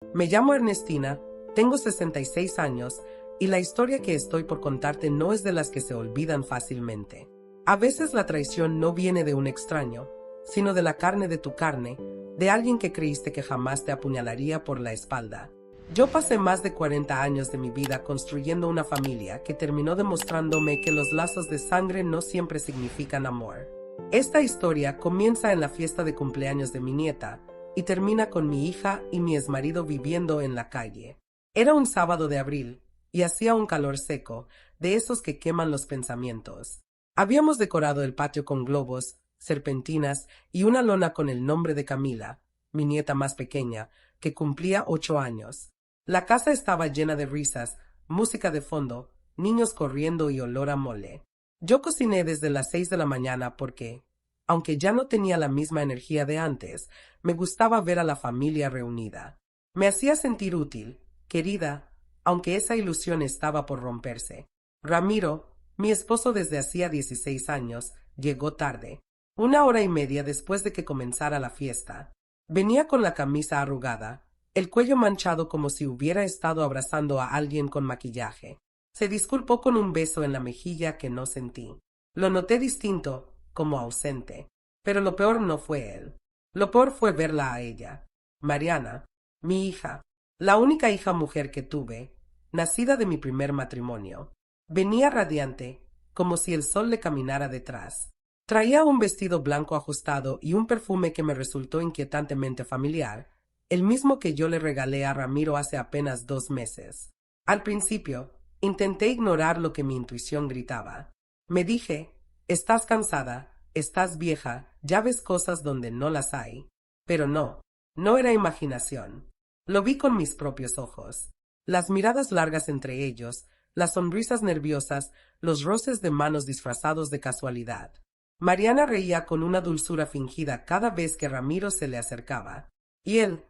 Me llamo Ernestina, tengo 66 años y la historia que estoy por contarte no es de las que se olvidan fácilmente. A veces la traición no viene de un extraño, sino de la carne de tu carne, de alguien que creíste que jamás te apuñalaría por la espalda. Yo pasé más de 40 años de mi vida construyendo una familia que terminó demostrándome que los lazos de sangre no siempre significan amor. Esta historia comienza en la fiesta de cumpleaños de mi nieta y termina con mi hija y mi exmarido viviendo en la calle. Era un sábado de abril y hacía un calor seco, de esos que queman los pensamientos. Habíamos decorado el patio con globos, serpentinas y una lona con el nombre de Camila, mi nieta más pequeña, que cumplía 8 años. La casa estaba llena de risas, música de fondo, niños corriendo y olor a mole. Yo cociné desde las 6 de la mañana porque, aunque ya no tenía la misma energía de antes, me gustaba ver a la familia reunida. Me hacía sentir útil, querida, aunque esa ilusión estaba por romperse. Ramiro, mi esposo desde hacía 16 años, llegó tarde, 1 hora y media después de que comenzara la fiesta. Venía con la camisa arrugada, el cuello manchado como si hubiera estado abrazando a alguien con maquillaje. Se disculpó con un beso en la mejilla que no sentí. Lo noté distinto, como ausente. Pero lo peor no fue él. Lo peor fue verla a ella. Mariana, mi hija, la única hija mujer que tuve, nacida de mi primer matrimonio. Venía radiante, como si el sol le caminara detrás. Traía un vestido blanco ajustado y un perfume que me resultó inquietantemente familiar, el mismo que yo le regalé a Ramiro hace apenas 2 meses. Al principio, intenté ignorar lo que mi intuición gritaba. Me dije, estás cansada, estás vieja, ya ves cosas donde no las hay. Pero no, no era imaginación. Lo vi con mis propios ojos. Las miradas largas entre ellos, las sonrisas nerviosas, los roces de manos disfrazados de casualidad. Mariana reía con una dulzura fingida cada vez que Ramiro se le acercaba. Y él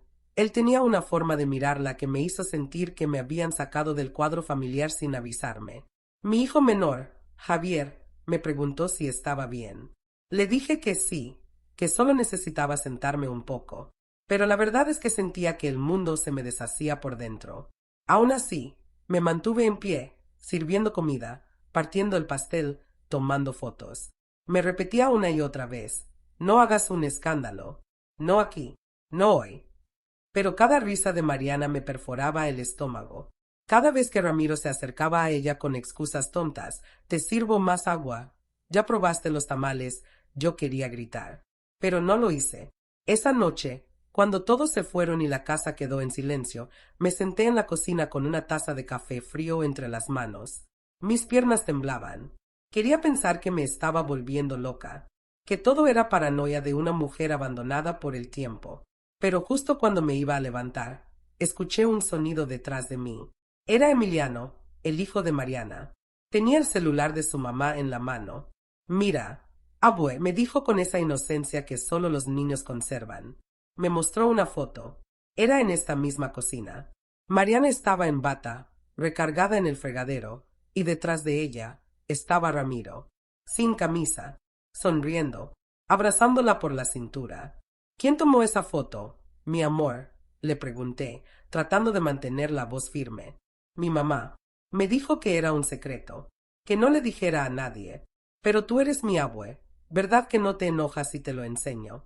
tenía una forma de mirarla que me hizo sentir que me habían sacado del cuadro familiar sin avisarme. Mi hijo menor, Javier, me preguntó si estaba bien. Le dije que sí, que solo necesitaba sentarme un poco, pero la verdad es que sentía que el mundo se me deshacía por dentro. Aún así, me mantuve en pie, sirviendo comida, partiendo el pastel, tomando fotos. Me repetía una y otra vez, no hagas un escándalo, no aquí, no hoy. Pero cada risa de Mariana me perforaba el estómago. Cada vez que Ramiro se acercaba a ella con excusas tontas, te sirvo más agua, ya probaste los tamales, yo quería gritar. Pero no lo hice. Esa noche, cuando todos se fueron y la casa quedó en silencio, me senté en la cocina con una taza de café frío entre las manos. Mis piernas temblaban. Quería pensar que me estaba volviendo loca, que todo era paranoia de una mujer abandonada por el tiempo. Pero justo cuando me iba a levantar, escuché un sonido detrás de mí. Era Emiliano, el hijo de Mariana. Tenía el celular de su mamá en la mano. Mira, abue, me dijo con esa inocencia que solo los niños conservan. Me mostró una foto. Era en esta misma cocina. Mariana estaba en bata, recargada en el fregadero, y detrás de ella estaba Ramiro, sin camisa, sonriendo, abrazándola por la cintura. ¿Quién tomó esa foto, mi amor?, le pregunté, tratando de mantener la voz firme. Mi mamá. Me dijo que era un secreto, que no le dijera a nadie. Pero tú eres mi abue, ¿verdad que no te enojas si te lo enseño?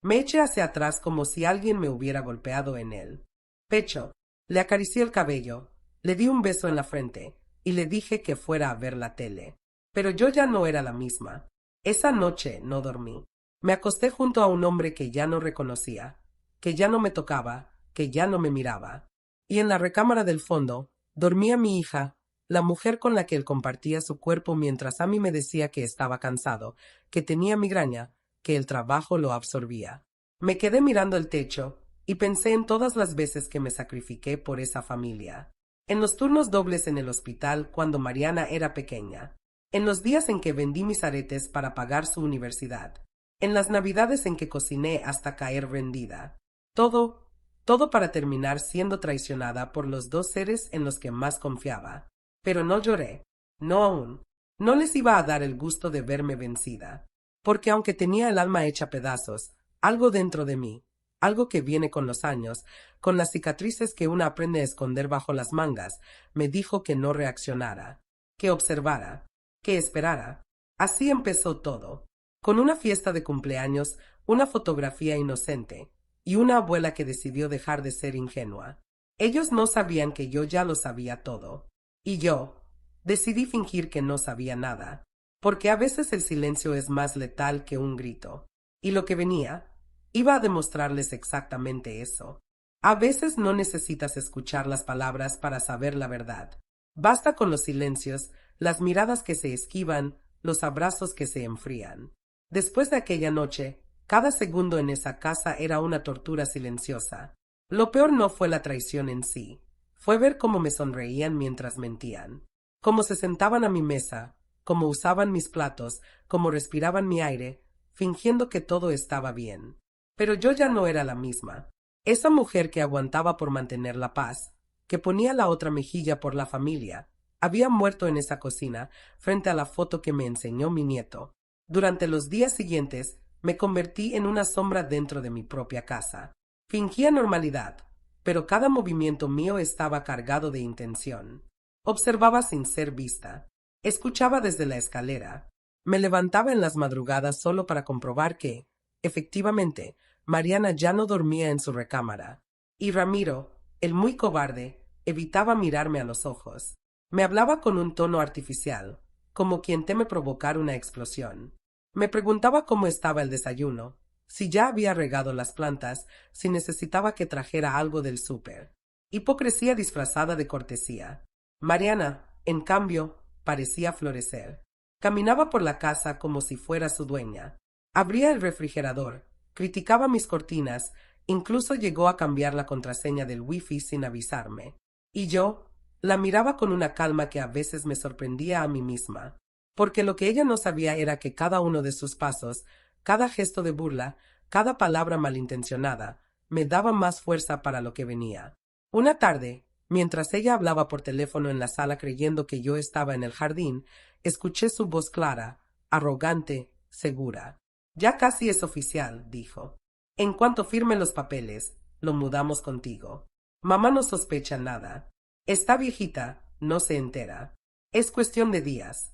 Me eché hacia atrás como si alguien me hubiera golpeado en el pecho. Le acaricié el cabello, le di un beso en la frente y le dije que fuera a ver la tele. Pero yo ya no era la misma. Esa noche no dormí. Me acosté junto a un hombre que ya no reconocía, que ya no me tocaba, que ya no me miraba. Y en la recámara del fondo dormía mi hija, la mujer con la que él compartía su cuerpo mientras a mí me decía que estaba cansado, que tenía migraña, que el trabajo lo absorbía. Me quedé mirando el techo y pensé en todas las veces que me sacrifiqué por esa familia. En los turnos dobles en el hospital cuando Mariana era pequeña. En los días en que vendí mis aretes para pagar su universidad. En las navidades en que cociné hasta caer rendida. Todo para terminar siendo traicionada por los 2 seres en los que más confiaba. Pero no lloré. No aún. No les iba a dar el gusto de verme vencida. Porque aunque tenía el alma hecha pedazos, algo dentro de mí, algo que viene con los años, con las cicatrices que uno aprende a esconder bajo las mangas. Me dijo que no reaccionara, que observara, que esperara. Así empezó todo, con una fiesta de cumpleaños, una fotografía inocente, y una abuela que decidió dejar de ser ingenua. Ellos no sabían que yo ya lo sabía todo. Y yo decidí fingir que no sabía nada, porque a veces el silencio es más letal que un grito. Y lo que venía iba a demostrarles exactamente eso. A veces no necesitas escuchar las palabras para saber la verdad. Basta con los silencios, las miradas que se esquivan, los abrazos que se enfrían. Después de aquella noche, cada segundo en esa casa era una tortura silenciosa. Lo peor no fue la traición en sí, fue ver cómo me sonreían mientras mentían, cómo se sentaban a mi mesa, cómo usaban mis platos, cómo respiraban mi aire, fingiendo que todo estaba bien. Pero yo ya no era la misma. Esa mujer que aguantaba por mantener la paz, que ponía la otra mejilla por la familia, había muerto en esa cocina frente a la foto que me enseñó mi nieto. Durante los días siguientes, me convertí en una sombra dentro de mi propia casa. Fingía normalidad, pero cada movimiento mío estaba cargado de intención. Observaba sin ser vista. Escuchaba desde la escalera. Me levantaba en las madrugadas solo para comprobar que, efectivamente, Mariana ya no dormía en su recámara. Y Ramiro, el muy cobarde, evitaba mirarme a los ojos. Me hablaba con un tono artificial, como quien teme provocar una explosión. Me preguntaba cómo estaba el desayuno, si ya había regado las plantas, si necesitaba que trajera algo del súper. Hipocresía disfrazada de cortesía. Mariana, en cambio, parecía florecer. Caminaba por la casa como si fuera su dueña. Abría el refrigerador, criticaba mis cortinas, incluso llegó a cambiar la contraseña del wifi sin avisarme. Y yo la miraba con una calma que a veces me sorprendía a mí misma, porque lo que ella no sabía era que cada uno de sus pasos, cada gesto de burla, cada palabra malintencionada, me daba más fuerza para lo que venía. Una tarde, mientras ella hablaba por teléfono en la sala creyendo que yo estaba en el jardín, escuché su voz clara, arrogante, segura. Ya casi es oficial, dijo. En cuanto firme los papeles, lo mudamos contigo. Mamá no sospecha nada. Está viejita, no se entera. Es cuestión de días.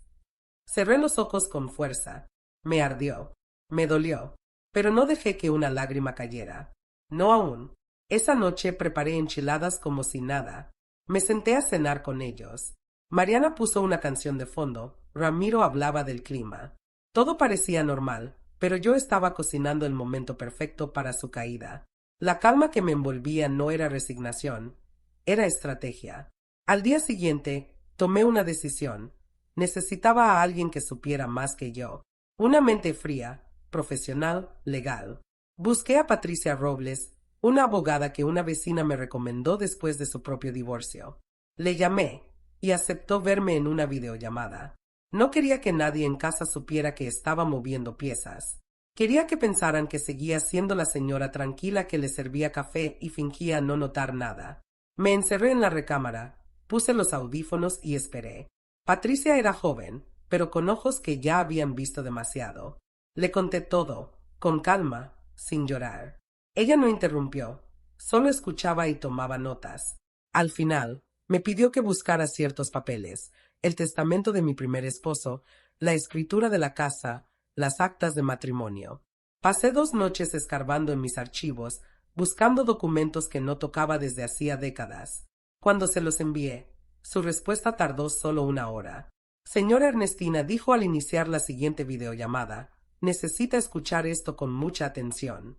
Cerré los ojos con fuerza. Me ardió. Me dolió. Pero no dejé que una lágrima cayera. No aún. Esa noche preparé enchiladas como si nada. Me senté a cenar con ellos. Mariana puso una canción de fondo. Ramiro hablaba del clima. Todo parecía normal, pero yo estaba cocinando el momento perfecto para su caída. La calma que me envolvía no era resignación, era estrategia. Al día siguiente, tomé una decisión. Necesitaba a alguien que supiera más que yo. Una mente fría, profesional, legal. Busqué a Patricia Robles, una abogada que una vecina me recomendó después de su propio divorcio. Le llamé y aceptó verme en una videollamada. No quería que nadie en casa supiera que estaba moviendo piezas. Quería que pensaran que seguía siendo la señora tranquila que le servía café y fingía no notar nada. Me encerré en la recámara, puse los audífonos y esperé. Patricia era joven, pero con ojos que ya habían visto demasiado. Le conté todo, con calma, sin llorar. Ella no interrumpió, solo escuchaba y tomaba notas. Al final, me pidió que buscara ciertos papeles, el testamento de mi primer esposo, la escritura de la casa, las actas de matrimonio. Pasé 2 noches escarbando en mis archivos, buscando documentos que no tocaba desde hacía décadas. Cuando se los envié, su respuesta tardó solo 1 hora. Señora Ernestina, dijo al iniciar la siguiente videollamada, necesita escuchar esto con mucha atención.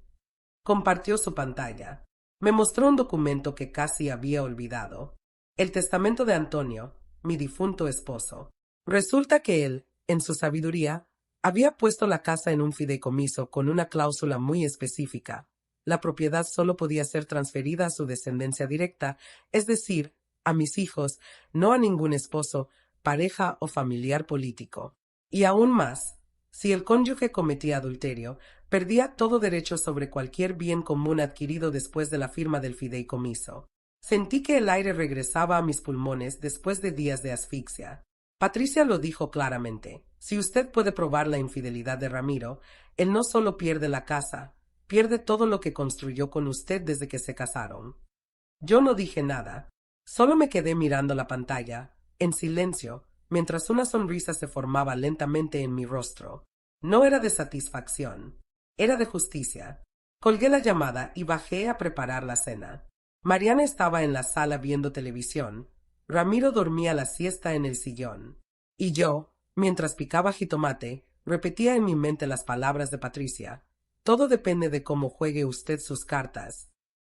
Compartió su pantalla. Me mostró un documento que casi había olvidado. El testamento de Antonio, mi difunto esposo. Resulta que él, en su sabiduría, había puesto la casa en un fideicomiso con una cláusula muy específica. La propiedad solo podía ser transferida a su descendencia directa, es decir, a mis hijos, no a ningún esposo, pareja o familiar político. Y aún más, si el cónyuge cometía adulterio, perdía todo derecho sobre cualquier bien común adquirido después de la firma del fideicomiso. Sentí que el aire regresaba a mis pulmones después de días de asfixia. Patricia lo dijo claramente. Si usted puede probar la infidelidad de Ramiro, él no solo pierde la casa, pierde todo lo que construyó con usted desde que se casaron. Yo no dije nada. Solo me quedé mirando la pantalla, en silencio, mientras una sonrisa se formaba lentamente en mi rostro. No era de satisfacción, era de justicia. Colgué la llamada y bajé a preparar la cena. Mariana estaba en la sala viendo televisión. Ramiro dormía la siesta en el sillón. Y yo, mientras picaba jitomate, repetía en mi mente las palabras de Patricia. Todo depende de cómo juegue usted sus cartas.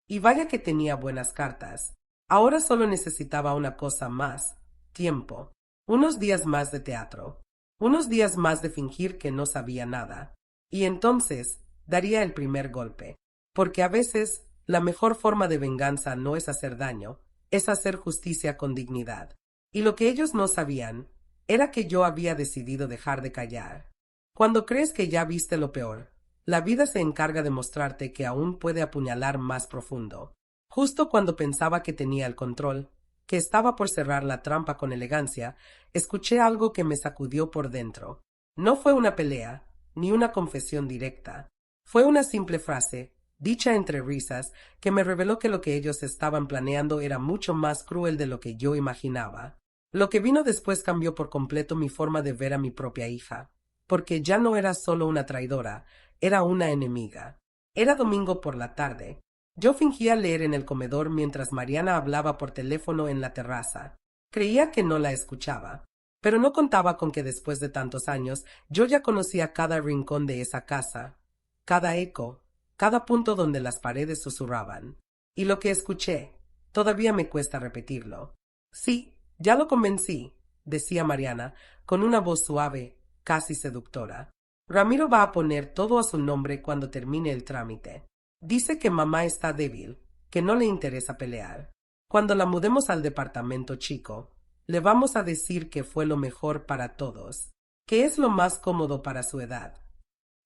Y vaya que tenía buenas cartas. Ahora solo necesitaba una cosa más: tiempo. Unos días más de teatro. Unos días más de fingir que no sabía nada. Y entonces daría el primer golpe. Porque a veces la mejor forma de venganza no es hacer daño, es hacer justicia con dignidad. Y lo que ellos no sabían era que yo había decidido dejar de callar. Cuando crees que ya viste lo peor, la vida se encarga de mostrarte que aún puede apuñalar más profundo. Justo cuando pensaba que tenía el control, que estaba por cerrar la trampa con elegancia, escuché algo que me sacudió por dentro. No fue una pelea, ni una confesión directa. Fue una simple frase, dicha entre risas, que me reveló que lo que ellos estaban planeando era mucho más cruel de lo que yo imaginaba. Lo que vino después cambió por completo mi forma de ver a mi propia hija, porque ya no era solo una traidora, era una enemiga. Era domingo por la tarde. Yo fingía leer en el comedor mientras Mariana hablaba por teléfono en la terraza. Creía que no la escuchaba, pero no contaba con que después de tantos años yo ya conocía cada rincón de esa casa, cada eco, cada punto donde las paredes susurraban. Y lo que escuché, todavía me cuesta repetirlo. Sí, ya lo convencí, decía Mariana, con una voz suave, casi seductora. Ramiro va a poner todo a su nombre cuando termine el trámite. Dice que mamá está débil, que no le interesa pelear. Cuando la mudemos al departamento chico, le vamos a decir que fue lo mejor para todos, que es lo más cómodo para su edad.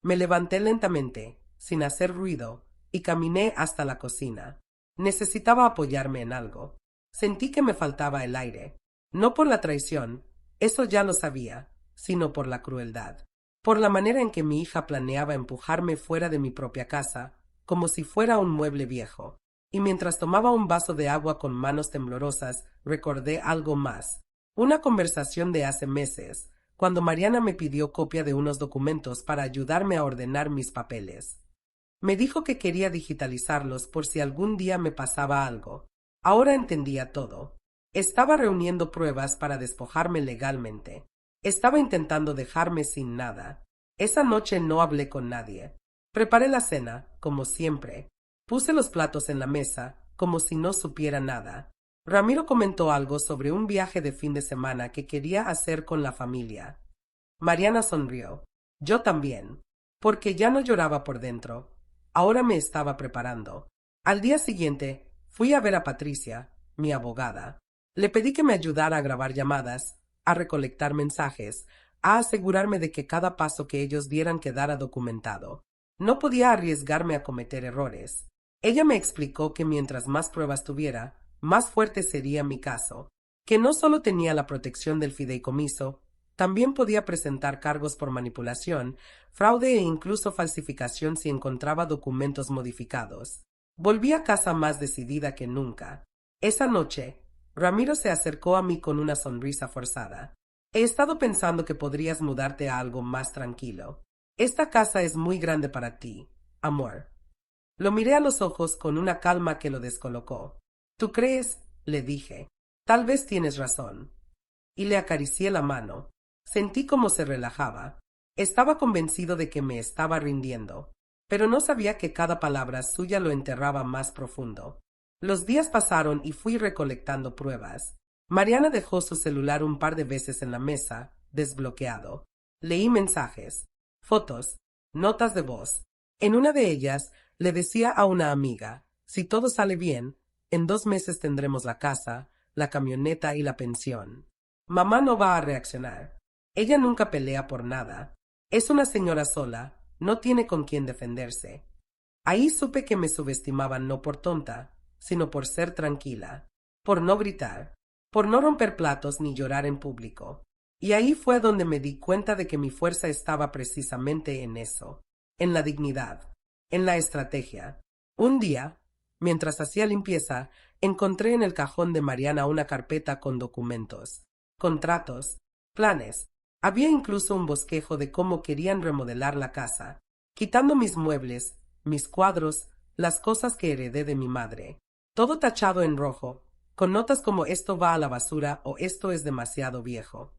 Me levanté lentamente, sin hacer ruido, y caminé hasta la cocina. Necesitaba apoyarme en algo. Sentí que me faltaba el aire. No por la traición, eso ya lo sabía, sino por la crueldad. Por la manera en que mi hija planeaba empujarme fuera de mi propia casa, como si fuera un mueble viejo. Y mientras tomaba un vaso de agua con manos temblorosas, recordé algo más. Una conversación de hace meses, cuando Mariana me pidió copia de unos documentos para ayudarme a ordenar mis papeles. Me dijo que quería digitalizarlos por si algún día me pasaba algo. Ahora entendía todo. Estaba reuniendo pruebas para despojarme legalmente. Estaba intentando dejarme sin nada. Esa noche no hablé con nadie. Preparé la cena, como siempre. Puse los platos en la mesa, como si no supiera nada. Ramiro comentó algo sobre un viaje de fin de semana que quería hacer con la familia. Mariana sonrió. Yo también, porque ya no lloraba por dentro. Ahora me estaba preparando. Al día siguiente, fui a ver a Patricia, mi abogada. Le pedí que me ayudara a grabar llamadas, a recolectar mensajes, a asegurarme de que cada paso que ellos dieran quedara documentado. No podía arriesgarme a cometer errores. Ella me explicó que mientras más pruebas tuviera, más fuerte sería mi caso, que no solo tenía la protección del fideicomiso, también podía presentar cargos por manipulación, fraude e incluso falsificación si encontraba documentos modificados. Volví a casa más decidida que nunca. Esa noche, Ramiro se acercó a mí con una sonrisa forzada. He estado pensando que podrías mudarte a algo más tranquilo. Esta casa es muy grande para ti, amor. Lo miré a los ojos con una calma que lo descolocó. ¿Tú crees? Le dije. Tal vez tienes razón. Y le acaricié la mano. Sentí cómo se relajaba. Estaba convencido de que me estaba rindiendo, pero no sabía que cada palabra suya lo enterraba más profundo. Los días pasaron y fui recolectando pruebas. Mariana dejó su celular un par de veces en la mesa, desbloqueado. Leí mensajes, fotos, notas de voz. En una de ellas, le decía a una amiga, si todo sale bien, en 2 meses tendremos la casa, la camioneta y la pensión. Mamá no va a reaccionar. Ella nunca pelea por nada. Es una señora sola, no tiene con quién defenderse. Ahí supe que me subestimaban no por tonta, sino por ser tranquila, por no gritar, por no romper platos ni llorar en público. Y ahí fue donde me di cuenta de que mi fuerza estaba precisamente en eso, en la dignidad, en la estrategia. Un día, mientras hacía limpieza, encontré en el cajón de Mariana una carpeta con documentos, contratos, planes. Había incluso un bosquejo de cómo querían remodelar la casa, quitando mis muebles, mis cuadros, las cosas que heredé de mi madre. Todo tachado en rojo, con notas como esto va a la basura o esto es demasiado viejo.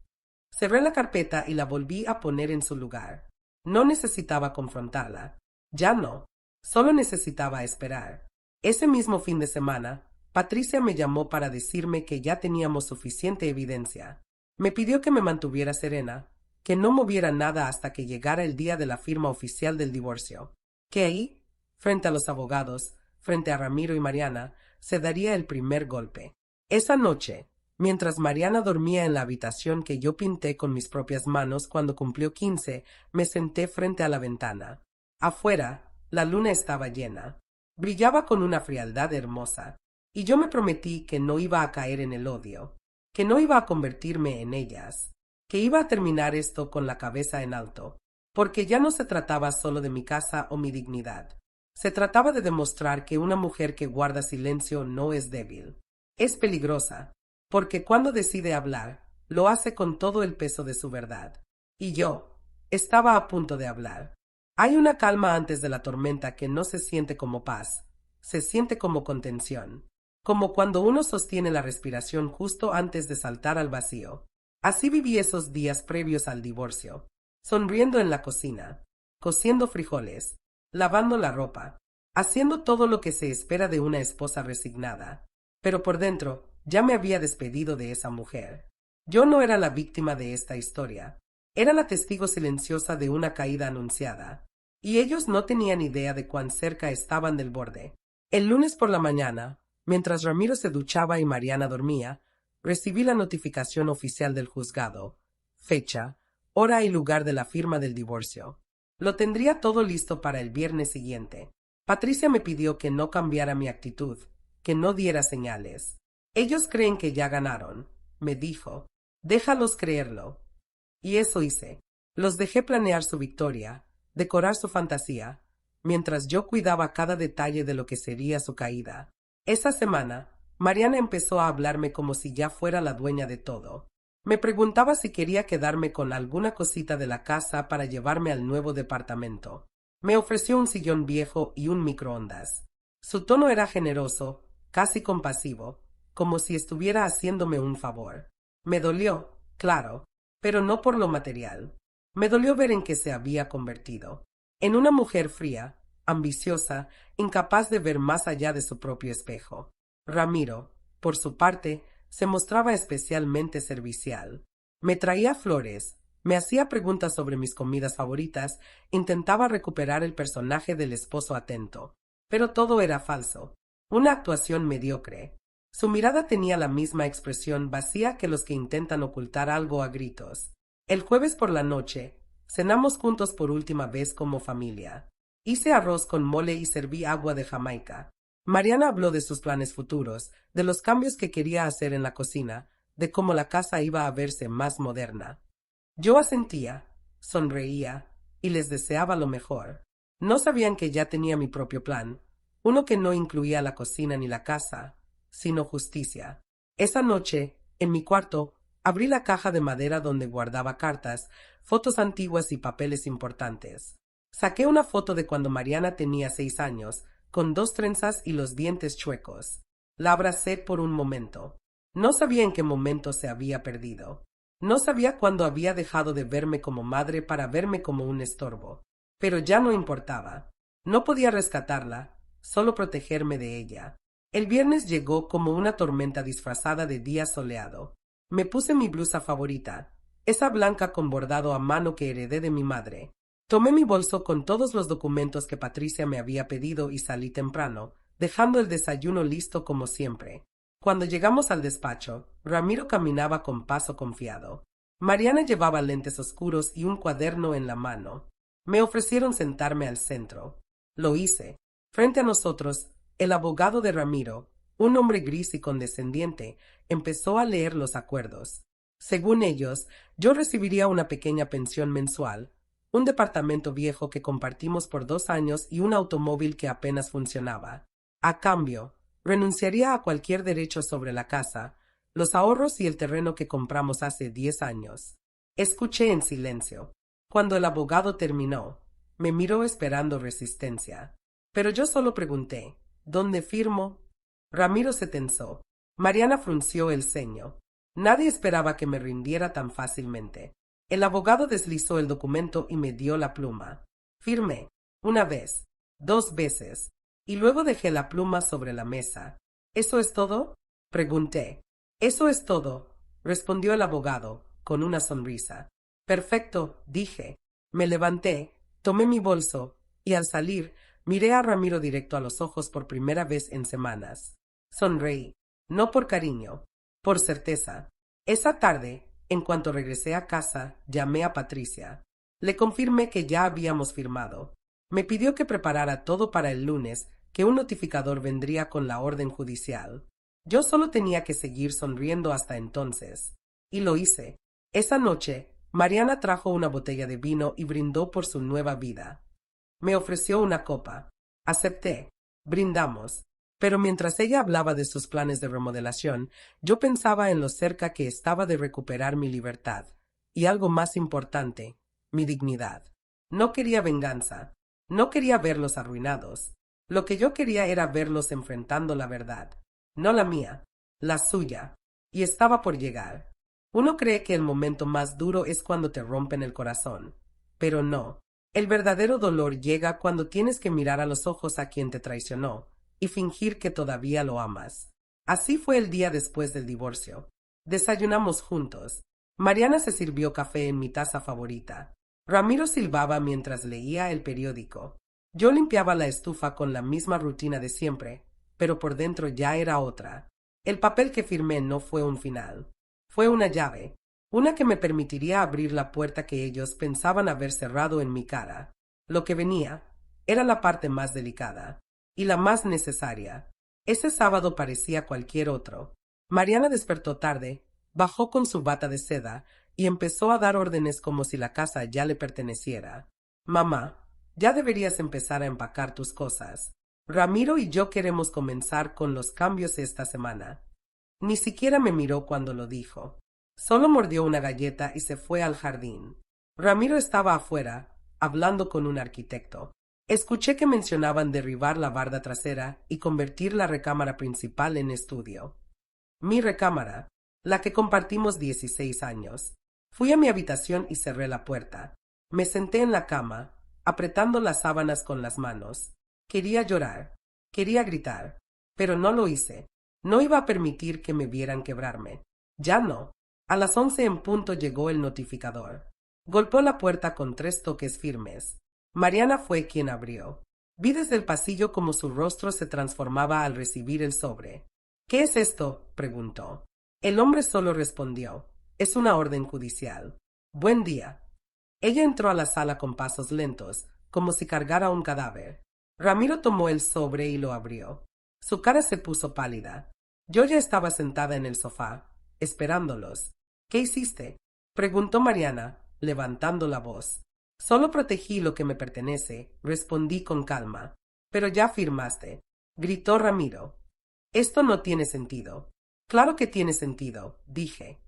Cerré la carpeta y la volví a poner en su lugar. No necesitaba confrontarla. Ya no. Solo necesitaba esperar. Ese mismo fin de semana, Patricia me llamó para decirme que ya teníamos suficiente evidencia. Me pidió que me mantuviera serena, que no moviera nada hasta que llegara el día de la firma oficial del divorcio. Que ahí, frente a los abogados, frente a Ramiro y Mariana, se daría el primer golpe. Esa noche, mientras Mariana dormía en la habitación que yo pinté con mis propias manos cuando cumplió 15, me senté frente a la ventana. Afuera, la luna estaba llena. Brillaba con una frialdad hermosa, y yo me prometí que no iba a caer en el odio, que no iba a convertirme en ellas, que iba a terminar esto con la cabeza en alto, porque ya no se trataba solo de mi casa o mi dignidad. Se trataba de demostrar que una mujer que guarda silencio no es débil. Es peligrosa, porque cuando decide hablar, lo hace con todo el peso de su verdad. Y yo estaba a punto de hablar. Hay una calma antes de la tormenta que no se siente como paz, se siente como contención, como cuando uno sostiene la respiración justo antes de saltar al vacío. Así viví esos días previos al divorcio, sonriendo en la cocina, cociendo frijoles, lavando la ropa, haciendo todo lo que se espera de una esposa resignada. Pero por dentro ya me había despedido de esa mujer. Yo no era la víctima de esta historia. Era la testigo silenciosa de una caída anunciada. Y ellos no tenían idea de cuán cerca estaban del borde. El lunes por la mañana, mientras Ramiro se duchaba y Mariana dormía, recibí la notificación oficial del juzgado, fecha, hora y lugar de la firma del divorcio. Lo tendría todo listo para el viernes siguiente. Patricia me pidió que no cambiara mi actitud, que no diera señales. Ellos creen que ya ganaron, me dijo. Déjalos creerlo. Y eso hice. Los dejé planear su victoria, decorar su fantasía, mientras yo cuidaba cada detalle de lo que sería su caída. Esa semana, Mariana empezó a hablarme como si ya fuera la dueña de todo. Me preguntaba si quería quedarme con alguna cosita de la casa para llevarme al nuevo departamento. Me ofreció un sillón viejo y un microondas. Su tono era generoso, casi compasivo, como si estuviera haciéndome un favor. Me dolió, claro, pero no por lo material. Me dolió ver en qué se había convertido. En una mujer fría, ambiciosa, incapaz de ver más allá de su propio espejo. Ramiro, por su parte, se mostraba especialmente servicial. Me traía flores, me hacía preguntas sobre mis comidas favoritas, intentaba recuperar el personaje del esposo atento. Pero todo era falso, una actuación mediocre. Su mirada tenía la misma expresión vacía que los que intentan ocultar algo a gritos. El jueves por la noche, cenamos juntos por última vez como familia. Hice arroz con mole y serví agua de Jamaica. Mariana habló de sus planes futuros, de los cambios que quería hacer en la cocina, de cómo la casa iba a verse más moderna. Yo asentía, sonreía y les deseaba lo mejor. No sabían que ya tenía mi propio plan, uno que no incluía la cocina ni la casa, sino justicia. Esa noche, en mi cuarto, abrí la caja de madera donde guardaba cartas, fotos antiguas y papeles importantes. Saqué una foto de cuando Mariana tenía 6 años, con 2 trenzas y los dientes chuecos. La abracé por un momento. No sabía en qué momento se había perdido. No sabía cuándo había dejado de verme como madre para verme como un estorbo. Pero ya no importaba. No podía rescatarla, solo protegerme de ella. El viernes llegó como una tormenta disfrazada de día soleado. Me puse mi blusa favorita, esa blanca con bordado a mano que heredé de mi madre. Tomé mi bolso con todos los documentos que Patricia me había pedido y salí temprano, dejando el desayuno listo como siempre. Cuando llegamos al despacho, Ramiro caminaba con paso confiado. Mariana llevaba lentes oscuros y un cuaderno en la mano. Me ofrecieron sentarme al centro. Lo hice. Frente a nosotros, el abogado de Ramiro, un hombre gris y condescendiente, empezó a leer los acuerdos. Según ellos, yo recibiría una pequeña pensión mensual, un departamento viejo que compartimos por 2 años y un automóvil que apenas funcionaba. A cambio, renunciaría a cualquier derecho sobre la casa, los ahorros y el terreno que compramos hace 10 años. Escuché en silencio. Cuando el abogado terminó, me miró esperando resistencia. Pero yo solo pregunté, ¿dónde firmo? Ramiro se tensó. Mariana frunció el ceño. Nadie esperaba que me rindiera tan fácilmente. El abogado deslizó el documento y me dio la pluma. Firmé, una vez, 2 veces, y luego dejé la pluma sobre la mesa. ¿Eso es todo? Pregunté. Eso es todo, respondió el abogado, con una sonrisa. Perfecto, dije. Me levanté, tomé mi bolso, y al salir, miré a Ramiro directo a los ojos por primera vez en semanas. Sonreí, no por cariño, por certeza. Esa tarde, en cuanto regresé a casa, llamé a Patricia. Le confirmé que ya habíamos firmado. Me pidió que preparara todo para el lunes, que un notificador vendría con la orden judicial. Yo solo tenía que seguir sonriendo hasta entonces. Y lo hice. Esa noche, Mariana trajo una botella de vino y brindó por su nueva vida. Me ofreció una copa. Acepté. Brindamos. Pero mientras ella hablaba de sus planes de remodelación, yo pensaba en lo cerca que estaba de recuperar mi libertad. Y algo más importante, mi dignidad. No quería venganza. No quería verlos arruinados. Lo que yo quería era verlos enfrentando la verdad. No la mía, la suya. Y estaba por llegar. Uno cree que el momento más duro es cuando te rompen el corazón. Pero no. El verdadero dolor llega cuando tienes que mirar a los ojos a quien te traicionó y fingir que todavía lo amas. Así fue el día después del divorcio. Desayunamos juntos. Mariana se sirvió café en mi taza favorita. Ramiro silbaba mientras leía el periódico. Yo limpiaba la estufa con la misma rutina de siempre, pero por dentro ya era otra. El papel que firmé no fue un final. Fue una llave, una que me permitiría abrir la puerta que ellos pensaban haber cerrado en mi cara. Lo que venía era la parte más delicada y la más necesaria. Ese sábado parecía cualquier otro. Mariana despertó tarde, bajó con su bata de seda y empezó a dar órdenes como si la casa ya le perteneciera. Mamá, ya deberías empezar a empacar tus cosas. Ramiro y yo queremos comenzar con los cambios esta semana. Ni siquiera me miró cuando lo dijo. Solo mordió una galleta y se fue al jardín. Ramiro estaba afuera, hablando con un arquitecto. Escuché que mencionaban derribar la barda trasera y convertir la recámara principal en estudio. Mi recámara, la que compartimos 16 años. Fui a mi habitación y cerré la puerta. Me senté en la cama, apretando las sábanas con las manos. Quería llorar, quería gritar, pero no lo hice. No iba a permitir que me vieran quebrarme. Ya no. A las 11 en punto llegó el notificador. Golpeó la puerta con 3 toques firmes. Mariana fue quien abrió. Vi desde el pasillo cómo su rostro se transformaba al recibir el sobre. ¿Qué es esto?, preguntó. El hombre solo respondió. Es una orden judicial. Buen día. Ella entró a la sala con pasos lentos, como si cargara un cadáver. Ramiro tomó el sobre y lo abrió. Su cara se puso pálida. Yo ya estaba sentada en el sofá, esperándolos. ¿Qué hiciste?, preguntó Mariana, levantando la voz. Solo protegí lo que me pertenece, respondí con calma. Pero ya firmaste, gritó Ramiro. Esto no tiene sentido. Claro que tiene sentido, dije.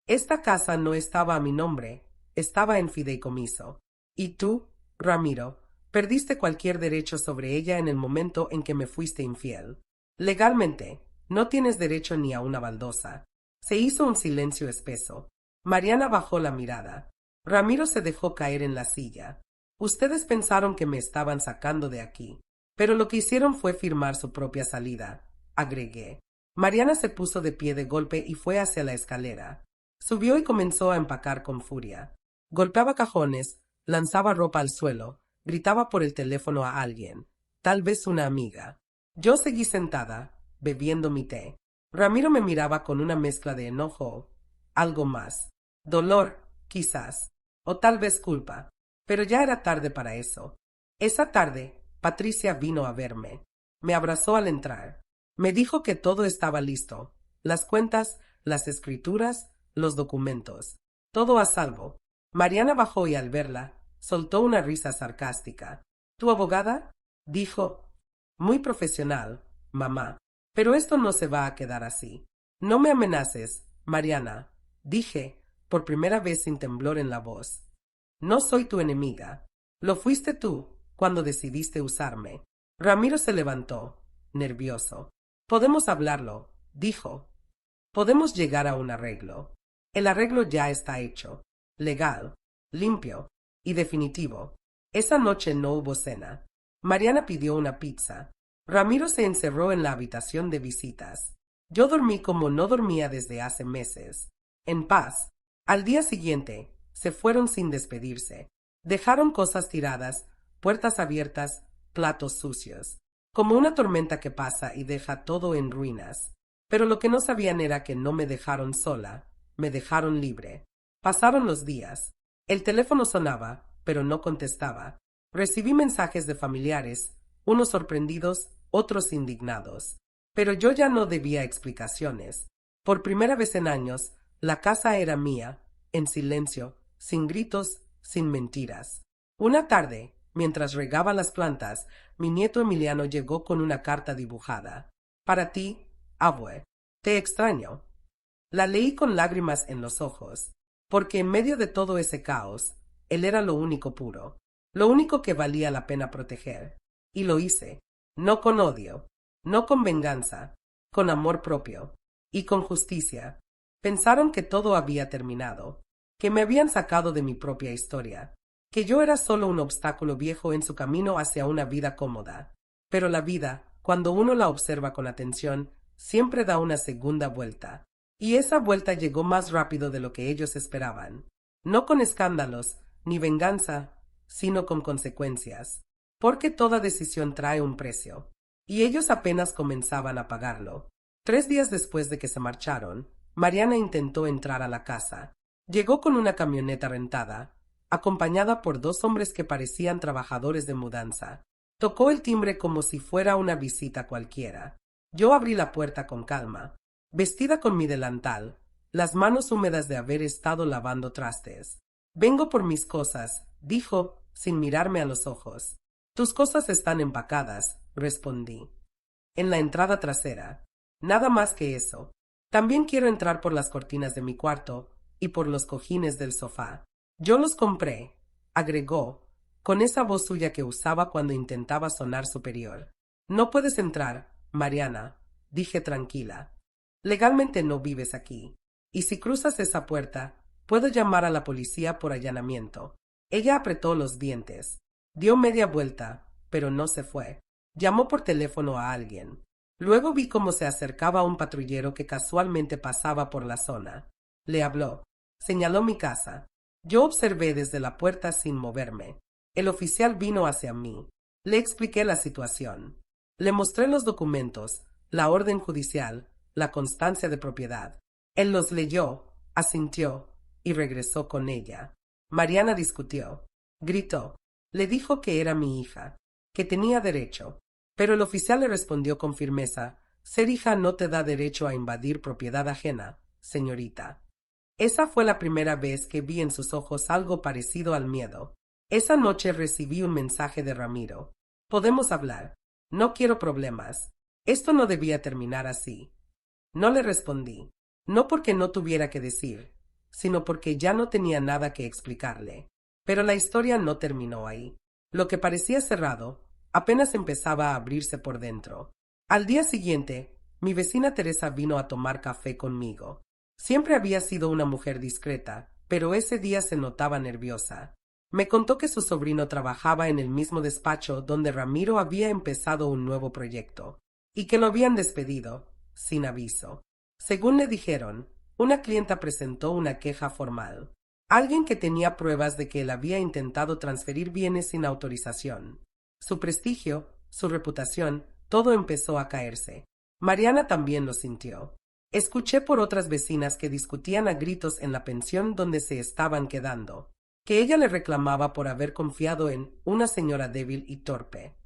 Esta casa no estaba a mi nombre, estaba en fideicomiso. Y tú, Ramiro, perdiste cualquier derecho sobre ella en el momento en que me fuiste infiel. Legalmente, no tienes derecho ni a una baldosa. Se hizo un silencio espeso. Mariana bajó la mirada. Ramiro se dejó caer en la silla. Ustedes pensaron que me estaban sacando de aquí, pero lo que hicieron fue firmar su propia salida, agregué. Mariana se puso de pie de golpe y fue hacia la escalera. Subió y comenzó a empacar con furia. Golpeaba cajones, lanzaba ropa al suelo, gritaba por el teléfono a alguien, tal vez una amiga. Yo seguí sentada, bebiendo mi té. Ramiro me miraba con una mezcla de enojo, algo más, dolor, quizás, o tal vez culpa, pero ya era tarde para eso. Esa tarde, Patricia vino a verme. Me abrazó al entrar. Me dijo que todo estaba listo, las cuentas, las escrituras, los documentos, todo a salvo. Mariana bajó y al verla, Soltó una risa sarcástica. ¿Tu abogada? Dijo. Muy profesional, mamá. Pero esto no se va a quedar así. No me amenaces, Mariana, dije, por primera vez sin temblor en la voz. No soy tu enemiga. Lo fuiste tú, cuando decidiste usarme. Ramiro se levantó, nervioso. Podemos hablarlo, dijo. Podemos llegar a un arreglo. El arreglo ya está hecho, legal, limpio y definitivo. Esa noche no hubo cena. Mariana pidió una pizza. Ramiro se encerró en la habitación de visitas. Yo dormí como no dormía desde hace meses, en paz. Al día siguiente, se fueron sin despedirse. Dejaron cosas tiradas, puertas abiertas, platos sucios, como una tormenta que pasa y deja todo en ruinas. Pero lo que no sabían era que no me dejaron sola, me dejaron libre. Pasaron los días. El teléfono sonaba, pero no contestaba. Recibí mensajes de familiares, unos sorprendidos, otros indignados. Pero yo ya no debía explicaciones. Por primera vez en años, la casa era mía, en silencio, sin gritos, sin mentiras. Una tarde, mientras regaba las plantas, mi nieto Emiliano llegó con una carta dibujada. Para ti, abue. Te extraño. La leí con lágrimas en los ojos, porque en medio de todo ese caos, él era lo único puro, lo único que valía la pena proteger. Y lo hice, no con odio, no con venganza, con amor propio y con justicia. Pensaron que todo había terminado, que me habían sacado de mi propia historia, que yo era solo un obstáculo viejo en su camino hacia una vida cómoda. Pero la vida, cuando uno la observa con atención, siempre da una segunda vuelta. Y esa vuelta llegó más rápido de lo que ellos esperaban. No con escándalos, ni venganza, sino con consecuencias. Porque toda decisión trae un precio. Y ellos apenas comenzaban a pagarlo. 3 días después de que se marcharon, Mariana intentó entrar a la casa. Llegó con una camioneta rentada, acompañada por 2 hombres que parecían trabajadores de mudanza. Tocó el timbre como si fuera una visita cualquiera. Yo abrí la puerta con calma, vestida con mi delantal, las manos húmedas de haber estado lavando trastes. Vengo por mis cosas, dijo, sin mirarme a los ojos. Tus cosas están empacadas, respondí. En la entrada trasera. Nada más que eso. También quiero entrar por las cortinas de mi cuarto y por los cojines del sofá. Yo los compré, agregó, con esa voz suya que usaba cuando intentaba sonar superior. No puedes entrar, Mariana, dije tranquila. Legalmente no vives aquí. Y si cruzas esa puerta, puedo llamar a la policía por allanamiento. Ella apretó los dientes. Dio media vuelta, pero no se fue. Llamó por teléfono a alguien. Luego vi cómo se acercaba un patrullero que casualmente pasaba por la zona. Le habló. Señaló mi casa. Yo observé desde la puerta sin moverme. El oficial vino hacia mí. Le expliqué la situación. Le mostré los documentos, la orden judicial, la constancia de propiedad. Él los leyó, asintió y regresó con ella. Mariana discutió. Gritó. Le dijo que era mi hija, que tenía derecho. Pero el oficial le respondió con firmeza. Ser hija no te da derecho a invadir propiedad ajena, señorita. Esa fue la primera vez que vi en sus ojos algo parecido al miedo. Esa noche recibí un mensaje de Ramiro. Podemos hablar. No quiero problemas. Esto no debía terminar así. No le respondí. No porque no tuviera que decir, sino porque ya no tenía nada que explicarle. Pero la historia no terminó ahí. Lo que parecía cerrado apenas empezaba a abrirse por dentro. Al día siguiente, mi vecina Teresa vino a tomar café conmigo. Siempre había sido una mujer discreta, pero ese día se notaba nerviosa. Me contó que su sobrino trabajaba en el mismo despacho donde Ramiro había empezado un nuevo proyecto, y que lo habían despedido, sin aviso. Según le dijeron, una clienta presentó una queja formal. Alguien que tenía pruebas de que él había intentado transferir bienes sin autorización. Su prestigio, su reputación, todo empezó a caerse. Mariana también lo sintió. Escuché por otras vecinas que discutían a gritos en la pensión donde se estaban quedando, que ella le reclamaba por haber confiado en una señora débil y torpe,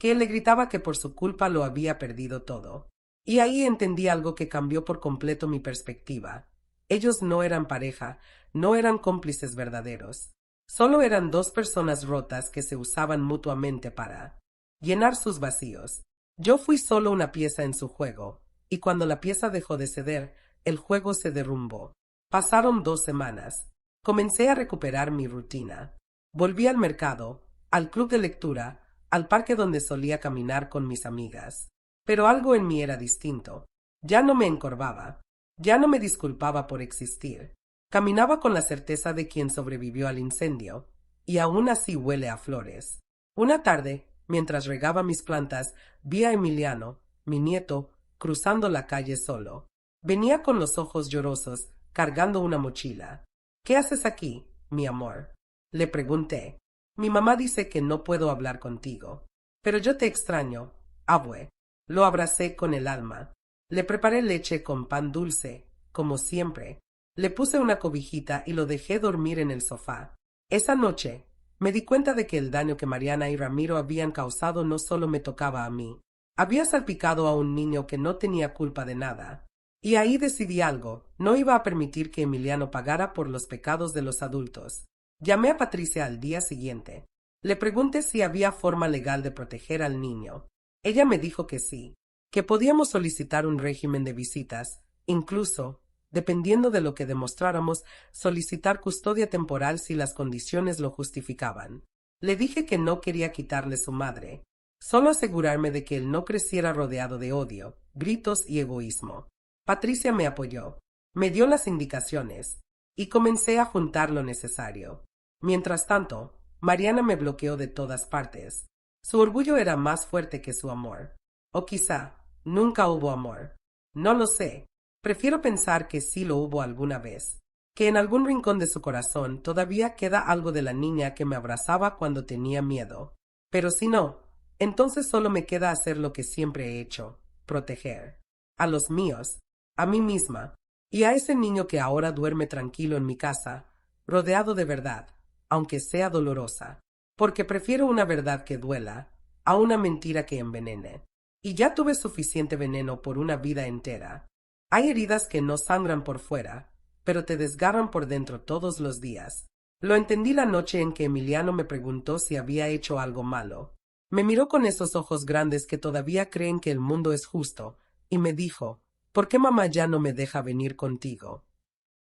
que él le gritaba que por su culpa lo había perdido todo. Y ahí entendí algo que cambió por completo mi perspectiva. Ellos no eran pareja, no eran cómplices verdaderos. Solo eran dos personas rotas que se usaban mutuamente para llenar sus vacíos. Yo fui solo una pieza en su juego, y cuando la pieza dejó de ceder, el juego se derrumbó. Pasaron 2 semanas. Comencé a recuperar mi rutina. Volví al mercado, al club de lectura, al parque donde solía caminar con mis amigas. Pero algo en mí era distinto. Ya no me encorvaba. Ya no me disculpaba por existir. Caminaba con la certeza de quien sobrevivió al incendio, y aún así huele a flores. Una tarde, mientras regaba mis plantas, vi a Emiliano, mi nieto, cruzando la calle solo. Venía con los ojos llorosos, cargando una mochila. ¿Qué haces aquí, mi amor? Le pregunté. Mi mamá dice que no puedo hablar contigo. Pero yo te extraño, abue. Lo abracé con el alma. Le preparé leche con pan dulce, como siempre. Le puse una cobijita y lo dejé dormir en el sofá. Esa noche, me di cuenta de que el daño que Mariana y Ramiro habían causado no solo me tocaba a mí. Había salpicado a un niño que no tenía culpa de nada. Y ahí decidí algo. No iba a permitir que Emiliano pagara por los pecados de los adultos. Llamé a Patricia al día siguiente. Le pregunté si había forma legal de proteger al niño. Ella me dijo que sí, que podíamos solicitar un régimen de visitas, incluso, dependiendo de lo que demostráramos, solicitar custodia temporal si las condiciones lo justificaban. Le dije que no quería quitarle su madre, solo asegurarme de que él no creciera rodeado de odio, gritos y egoísmo. Patricia me apoyó, me dio las indicaciones, y comencé a juntar lo necesario. Mientras tanto, Mariana me bloqueó de todas partes. Su orgullo era más fuerte que su amor. O quizá, nunca hubo amor. No lo sé. Prefiero pensar que sí lo hubo alguna vez, que en algún rincón de su corazón todavía queda algo de la niña que me abrazaba cuando tenía miedo. Pero si no, entonces solo me queda hacer lo que siempre he hecho, proteger. A los míos, a mí misma, y a ese niño que ahora duerme tranquilo en mi casa, rodeado de verdad, aunque sea dolorosa, porque prefiero una verdad que duela a una mentira que envenene. Y ya tuve suficiente veneno por una vida entera. Hay heridas que no sangran por fuera, pero te desgarran por dentro todos los días. Lo entendí la noche en que Emiliano me preguntó si había hecho algo malo. Me miró con esos ojos grandes que todavía creen que el mundo es justo, y me dijo, ¿por qué mamá ya no me deja venir contigo?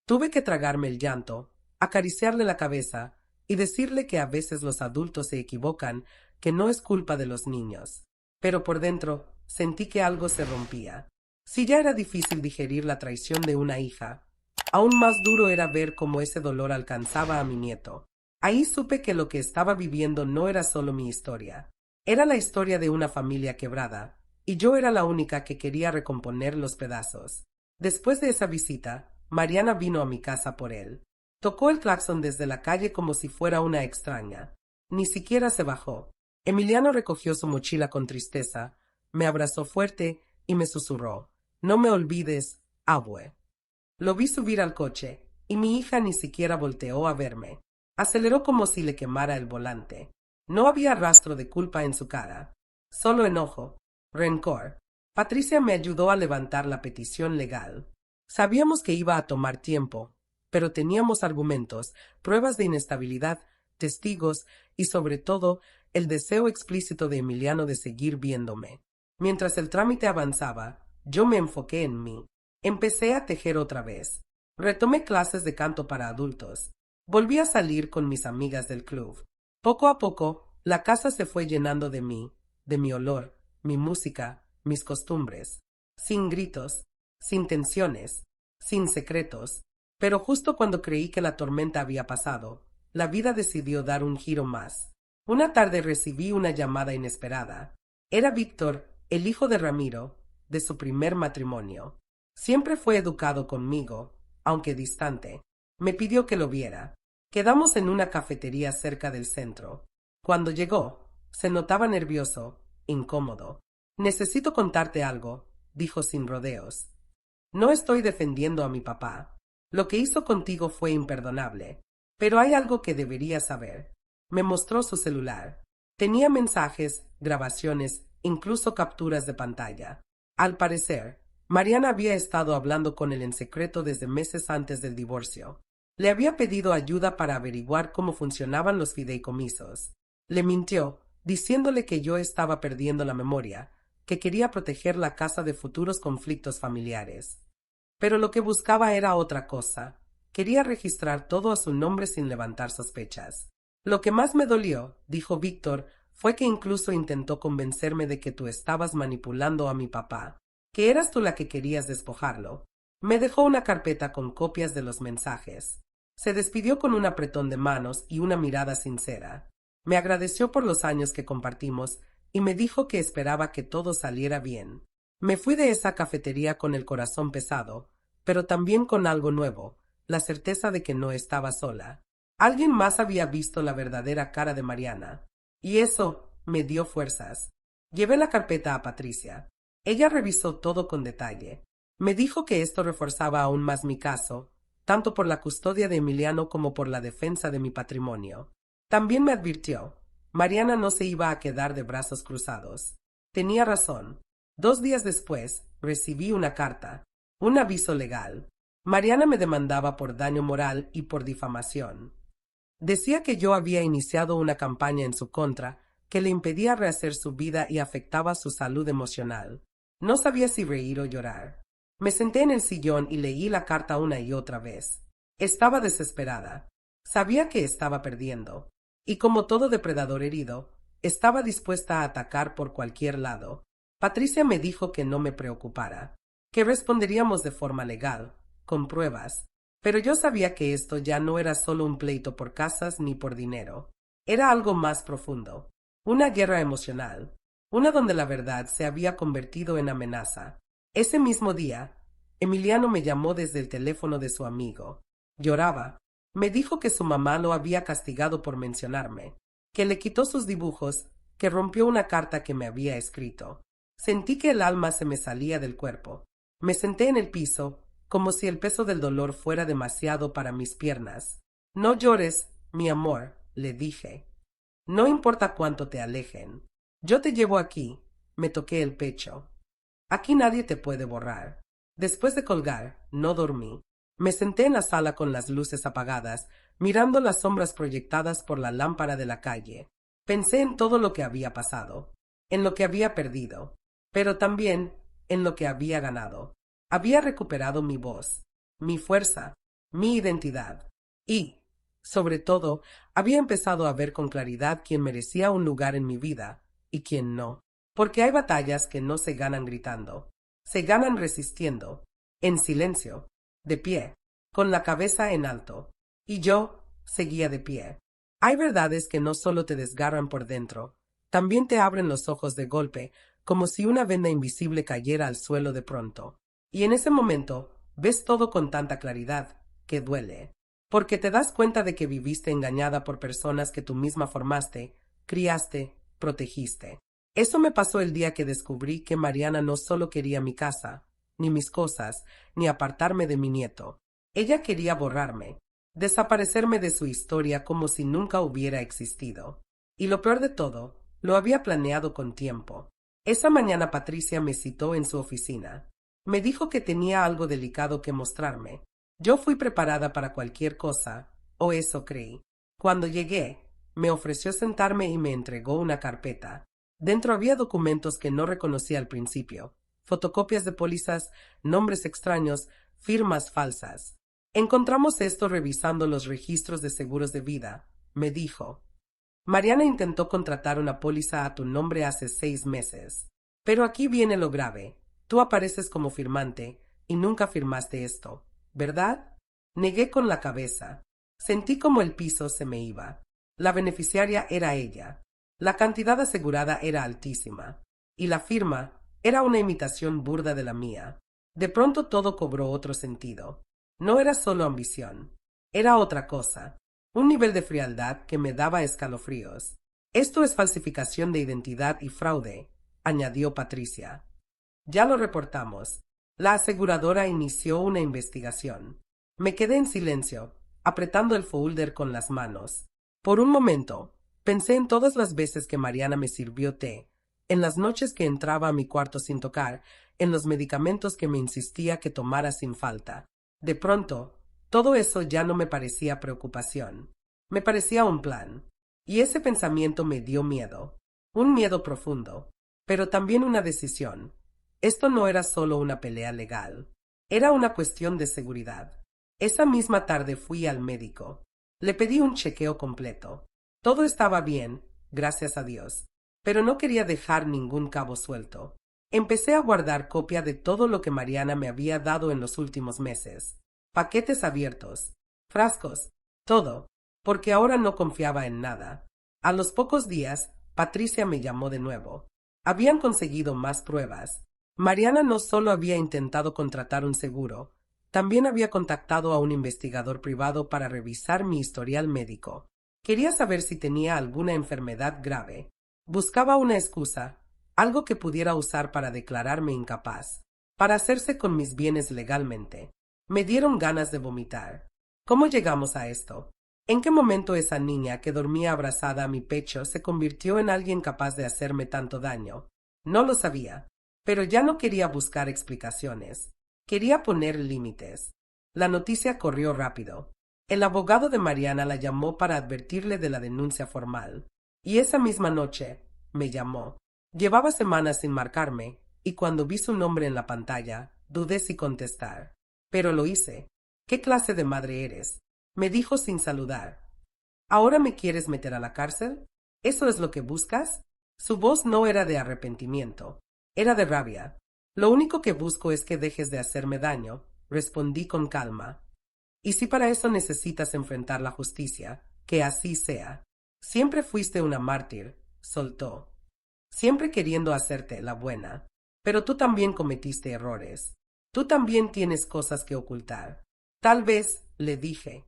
Tuve que tragarme el llanto, acariciarle la cabeza y decirle que a veces los adultos se equivocan, que no es culpa de los niños. Pero por dentro sentí que algo se rompía. Si ya era difícil digerir la traición de una hija, aún más duro era ver cómo ese dolor alcanzaba a mi nieto. Ahí supe que lo que estaba viviendo no era solo mi historia. Era la historia de una familia quebrada, y yo era la única que quería recomponer los pedazos. Después de esa visita, Mariana vino a mi casa por él. Tocó el claxon desde la calle como si fuera una extraña. Ni siquiera se bajó. Emiliano recogió su mochila con tristeza, me abrazó fuerte y me susurró, «No me olvides, abue». Lo vi subir al coche, y mi hija ni siquiera volteó a verme. Aceleró como si le quemara el volante. No había rastro de culpa en su cara, solo enojo, rencor. Patricia me ayudó a levantar la petición legal. Sabíamos que iba a tomar tiempo, pero teníamos argumentos, pruebas de inestabilidad, testigos y, sobre todo, el deseo explícito de Emiliano de seguir viéndome. Mientras el trámite avanzaba, yo me enfoqué en mí. Empecé a tejer otra vez. Retomé clases de canto para adultos. Volví a salir con mis amigas del club. Poco a poco, la casa se fue llenando de mí, de mi olor, mi música, mis costumbres. Sin gritos, sin tensiones, sin secretos. Pero justo cuando creí que la tormenta había pasado, la vida decidió dar un giro más. Una tarde recibí una llamada inesperada. Era Víctor, el hijo de Ramiro, de su primer matrimonio. Siempre fue educado conmigo, aunque distante. Me pidió que lo viera. Quedamos en una cafetería cerca del centro. Cuando llegó, se notaba nervioso, incómodo. «Necesito contarte algo», dijo sin rodeos. «No estoy defendiendo a mi papá. Lo que hizo contigo fue imperdonable. Pero hay algo que deberías saber». Me mostró su celular. Tenía mensajes, grabaciones, incluso capturas de pantalla. Al parecer, Mariana había estado hablando con él en secreto desde meses antes del divorcio. Le había pedido ayuda para averiguar cómo funcionaban los fideicomisos. Le mintió, diciéndole que yo estaba perdiendo la memoria, que quería proteger la casa de futuros conflictos familiares. Pero lo que buscaba era otra cosa. Quería registrar todo a su nombre sin levantar sospechas. Lo que más me dolió, dijo Víctor, fue que incluso intentó convencerme de que tú estabas manipulando a mi papá, que eras tú la que querías despojarlo. Me dejó una carpeta con copias de los mensajes. Se despidió con un apretón de manos y una mirada sincera. Me agradeció por los años que compartimos y me dijo que esperaba que todo saliera bien. Me fui de esa cafetería con el corazón pesado, pero también con algo nuevo, la certeza de que no estaba sola. Alguien más había visto la verdadera cara de Mariana, y eso me dio fuerzas. Llevé la carpeta a Patricia. Ella revisó todo con detalle. Me dijo que esto reforzaba aún más mi caso, tanto por la custodia de Emiliano como por la defensa de mi patrimonio. También me advirtió, Mariana no se iba a quedar de brazos cruzados. Tenía razón. 2 días después, recibí una carta, un aviso legal. Mariana me demandaba por daño moral y por difamación. Decía que yo había iniciado una campaña en su contra, que le impedía rehacer su vida y afectaba su salud emocional. No sabía si reír o llorar. Me senté en el sillón y leí la carta una y otra vez. Estaba desesperada. Sabía que estaba perdiendo. Y como todo depredador herido, estaba dispuesta a atacar por cualquier lado. Patricia me dijo que no me preocupara, que responderíamos de forma legal, con pruebas. Pero yo sabía que esto ya no era solo un pleito por casas ni por dinero. Era algo más profundo. Una guerra emocional. Una donde la verdad se había convertido en amenaza. Ese mismo día, Emiliano me llamó desde el teléfono de su amigo. Lloraba. Me dijo que su mamá lo había castigado por mencionarme, que le quitó sus dibujos, que rompió una carta que me había escrito. Sentí que el alma se me salía del cuerpo. Me senté en el piso, como si el peso del dolor fuera demasiado para mis piernas. No llores, mi amor, le dije. No importa cuánto te alejen. Yo te llevo aquí. Me toqué el pecho. Aquí nadie te puede borrar. Después de colgar, no dormí. Me senté en la sala con las luces apagadas, mirando las sombras proyectadas por la lámpara de la calle. Pensé en todo lo que había pasado, en lo que había perdido, pero también en lo que había ganado. Había recuperado mi voz, mi fuerza, mi identidad y, sobre todo, había empezado a ver con claridad quién merecía un lugar en mi vida y quién no. Porque hay batallas que no se ganan gritando, se ganan resistiendo, en silencio, de pie, con la cabeza en alto. Y yo seguía de pie. Hay verdades que no solo te desgarran por dentro, también te abren los ojos de golpe, como si una venda invisible cayera al suelo de pronto. Y en ese momento ves todo con tanta claridad, que duele. Porque te das cuenta de que viviste engañada por personas que tú misma formaste, criaste, protegiste. Eso me pasó el día que descubrí que Mariana no solo quería mi casa, ni mis cosas, ni apartarme de mi nieto. Ella quería borrarme, desaparecerme de su historia como si nunca hubiera existido. Y lo peor de todo, lo había planeado con tiempo. Esa mañana Patricia me citó en su oficina. Me dijo que tenía algo delicado que mostrarme. Yo fui preparada para cualquier cosa, o eso creí. Cuando llegué, me ofreció sentarme y me entregó una carpeta. Dentro había documentos que no reconocí al principio, fotocopias de pólizas, nombres extraños, firmas falsas. Encontramos esto revisando los registros de seguros de vida, me dijo. Mariana intentó contratar una póliza a tu nombre hace 6 meses. Pero aquí viene lo grave. Tú apareces como firmante y nunca firmaste esto, ¿verdad? Negué con la cabeza. Sentí como el piso se me iba. La beneficiaria era ella. La cantidad asegurada era altísima. Y la firma era una imitación burda de la mía. De pronto todo cobró otro sentido. No era solo ambición. Era otra cosa. Un nivel de frialdad que me daba escalofríos. Esto es falsificación de identidad y fraude, añadió Patricia. Ya lo reportamos. La aseguradora inició una investigación. Me quedé en silencio, apretando el folder con las manos. Por un momento, pensé en todas las veces que Mariana me sirvió té, en las noches que entraba a mi cuarto sin tocar, en los medicamentos que me insistía que tomara sin falta. De pronto, Todo eso ya no me parecía preocupación. Me parecía un plan. Y ese pensamiento me dio miedo. Un miedo profundo. Pero también una decisión. Esto no era solo una pelea legal. Era una cuestión de seguridad. Esa misma tarde fui al médico. Le pedí un chequeo completo. Todo estaba bien, gracias a Dios. Pero no quería dejar ningún cabo suelto. Empecé a guardar copia de todo lo que Mariana me había dado en los últimos meses. Paquetes abiertos, frascos, todo, porque ahora no confiaba en nada. A los pocos días, Patricia me llamó de nuevo. Habían conseguido más pruebas. Mariana no solo había intentado contratar un seguro, también había contactado a un investigador privado para revisar mi historial médico. Quería saber si tenía alguna enfermedad grave. Buscaba una excusa, algo que pudiera usar para declararme incapaz, para hacerse con mis bienes legalmente. Me dieron ganas de vomitar. ¿Cómo llegamos a esto? ¿En qué momento esa niña que dormía abrazada a mi pecho se convirtió en alguien capaz de hacerme tanto daño? No lo sabía, pero ya no quería buscar explicaciones. Quería poner límites. La noticia corrió rápido. El abogado de Mariana la llamó para advertirle de la denuncia formal. Y esa misma noche, me llamó. Llevaba semanas sin marcarme, y cuando vi su nombre en la pantalla, dudé si contestar. Pero lo hice. ¿Qué clase de madre eres? Me dijo sin saludar. ¿Ahora me quieres meter a la cárcel? ¿Eso es lo que buscas? Su voz no era de arrepentimiento, era de rabia. Lo único que busco es que dejes de hacerme daño, respondí con calma. Y si para eso necesitas enfrentar la justicia, que así sea. Siempre fuiste una mártir, soltó. Siempre queriendo hacerte la buena. Pero tú también cometiste errores. Tú también tienes cosas que ocultar. Tal vez, le dije.